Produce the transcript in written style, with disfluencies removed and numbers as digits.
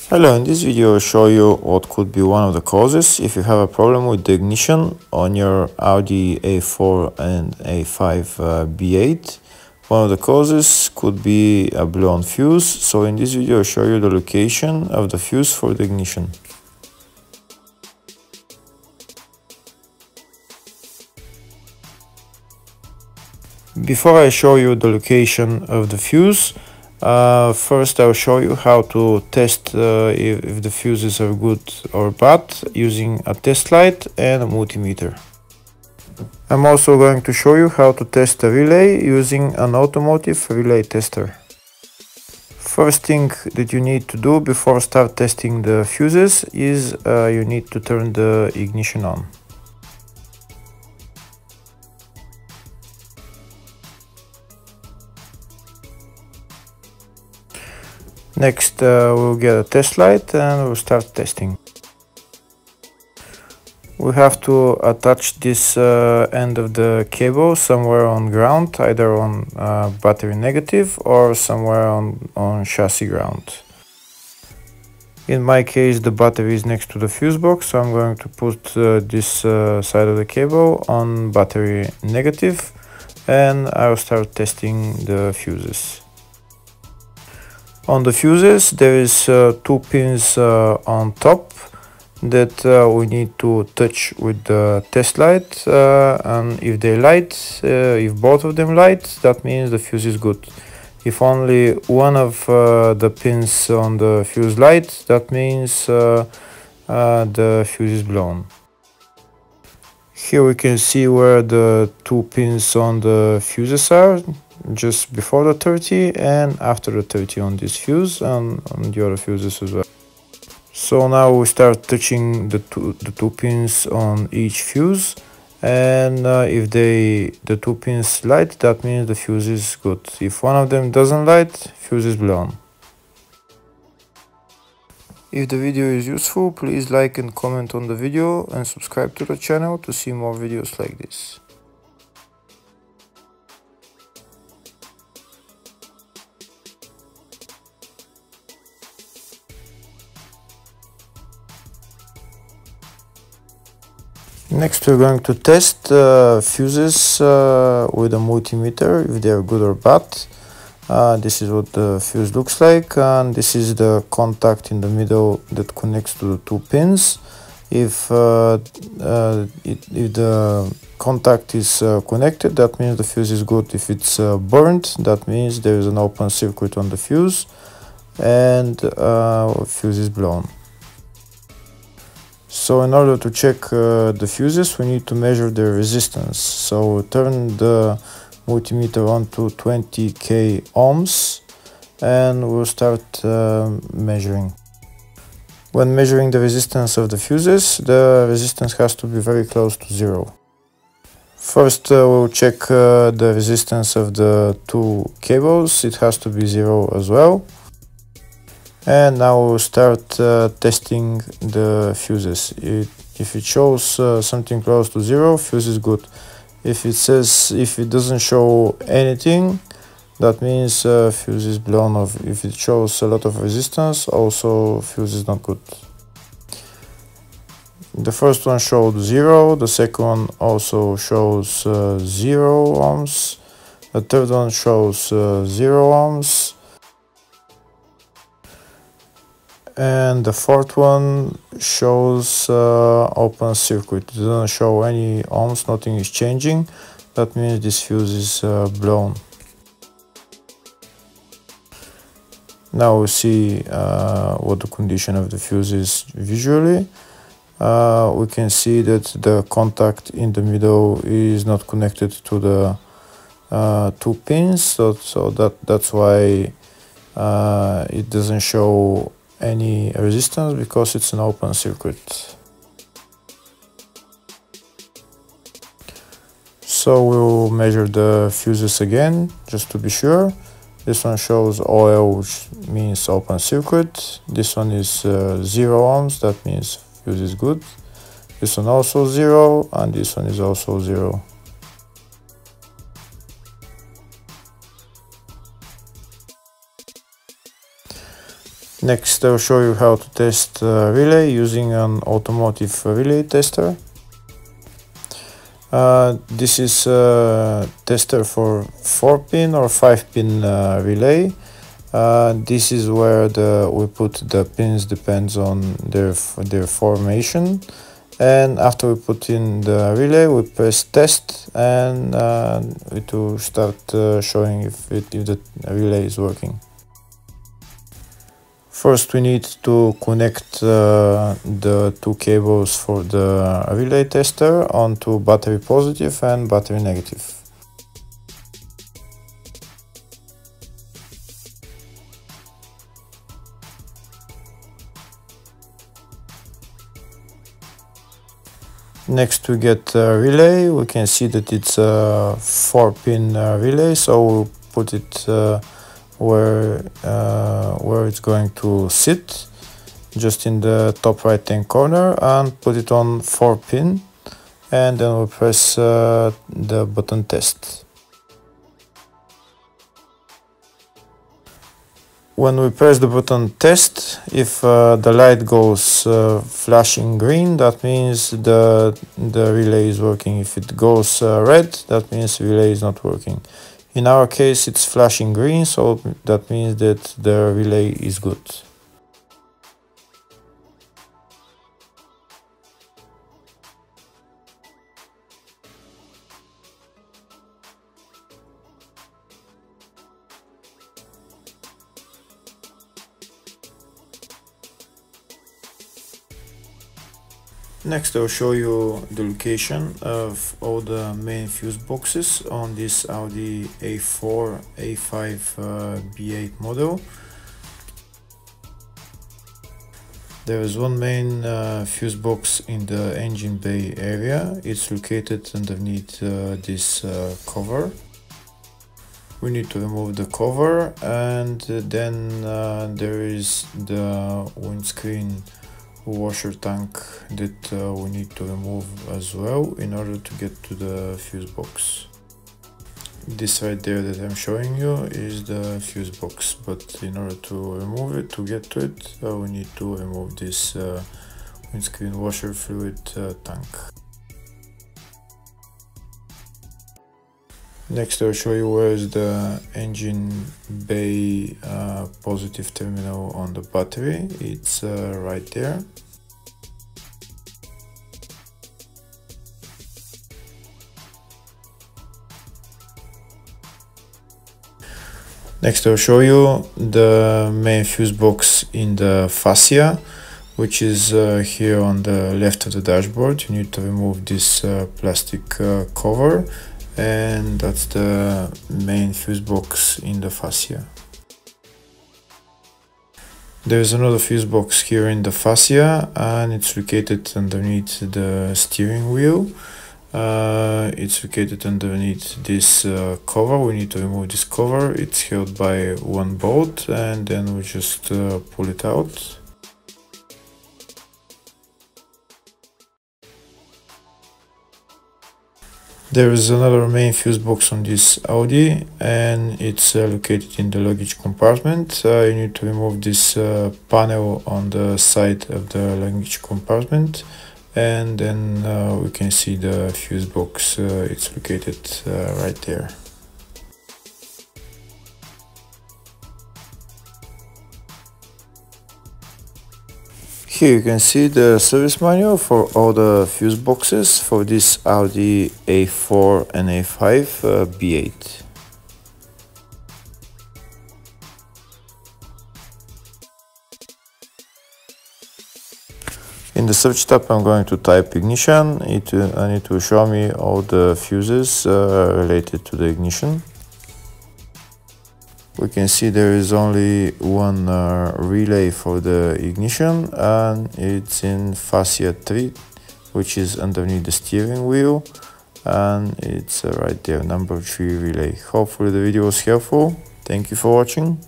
Hello, in this video I'll show you what could be one of the causes if you have a problem with the ignition on your Audi A4 and A5 B8. One of the causes could be a blown fuse, so in this video I'll show you the location of the fuse for the ignition. Before I show you the location of the fuse, first I'll show you how to test if the fuses are good or bad using a test light and a multimeter. I'm also going to show you how to test a relay using an automotive relay tester. First thing that you need to do before start testing the fuses is you need to turn the ignition on. Next we'll get a test light and we'll start testing. We have to attach this end of the cable somewhere on ground, either on battery negative or somewhere on chassis ground. In my case the battery is next to the fuse box, so I'm going to put this side of the cable on battery negative and I'll start testing the fuses. On the fuses there is two pins on top that we need to touch with the test light, and if they light, if both of them light, that means the fuse is good. If only one of the pins on the fuse light, that means the fuse is blown. Here we can see where the two pins on the fuses are, just before the 30 and after the 30 on this fuse and on the other fuses as well. So now we start touching the two pins on each fuse, and if the two pins light, that means the fuse is good. If one of them doesn't light, fuse is blown. If the video is useful, please like and comment on the video and subscribe to the channel to see more videos like this. Next we're going to test fuses with a multimeter, if they are good or bad. This is what the fuse looks like, and this is the contact in the middle that connects to the two pins. If the contact is connected, that means the fuse is good. If it's burnt, that means there is an open circuit on the fuse and fuse is blown. So in order to check the fuses, we need to measure the resistance. So turn the multimeter on to 20k ohms and we'll start measuring. When measuring the resistance of the fuses, the resistance has to be very close to zero. First we'll check the resistance of the two cables. It has to be zero as well. And now we'll start testing the fuses. If it shows something close to zero, fuse is good. If it doesn't show anything, that means fuse is blown off. If it shows a lot of resistance, also fuse is not good. The first one showed 0, the second one also shows 0 ohms, the third one shows 0 ohms, and the fourth one shows open circuit. It doesn't show any ohms, nothing is changing. That means this fuse is blown. Now we see what the condition of the fuse is visually. We can see that the contact in the middle is not connected to the two pins, so that's why it doesn't show any resistance, because it's an open circuit. So we'll measure the fuses again just to be sure. This one shows OL, which means open circuit. This one is 0 ohms, that means fuse is good. This one also 0, and this one is also 0. Next, I'll show you how to test relay using an automotive relay tester. This is a tester for 4-pin or 5-pin relay. This is where we put the pins, depends on their formation. And after we put in the relay, we press test, and it will start showing if the relay is working. First, we need to connect the two cables for the relay tester onto battery positive and battery negative. Next, we get a relay. We can see that it's a 4-pin relay, so we'll put it where it's going to sit, just in the top right hand corner, and put it on 4-pin, and then we'll press the button test. When we press the button test, if the light goes flashing green, that means the relay is working. If it goes red, that means the relay is not working. In our case, it's flashing green, so that means that the relay is good. Next, I'll show you the location of all the main fuse boxes on this Audi A4 A5 B8 model. There is one main fuse box in the engine bay area. It's located underneath this cover. We need to remove the cover, and then there is the windscreen washer tank that we need to remove as well in order to get to the fuse box. This right there that I'm showing you is the fuse box, but in order to remove it, to get to it, we need to remove this windscreen washer fluid tank. Next, I'll show you where is the engine bay positive terminal on the battery. It's right there. Next, I'll show you the main fuse box in the fascia, which is here on the left of the dashboard. You need to remove this plastic cover, and that's the main fuse box in the fascia. There's another fuse box here in the fascia, and it's located underneath the steering wheel. It's located underneath this cover. We need to remove this cover. It's held by one bolt, and then we just pull it out. There is another main fuse box on this Audi, and it's located in the luggage compartment. You need to remove this panel on the side of the luggage compartment, and then we can see the fuse box. It's located right there. Here you can see the service manual for all the fuse boxes for this Audi A4 and A5 B8. In the search tab, I'm going to type ignition, and it will show me all the fuses related to the ignition. We can see there is only one relay for the ignition, and it's in fascia 3, which is underneath the steering wheel, and it's right there, number 3 relay. Hopefully the video was helpful. Thank you for watching.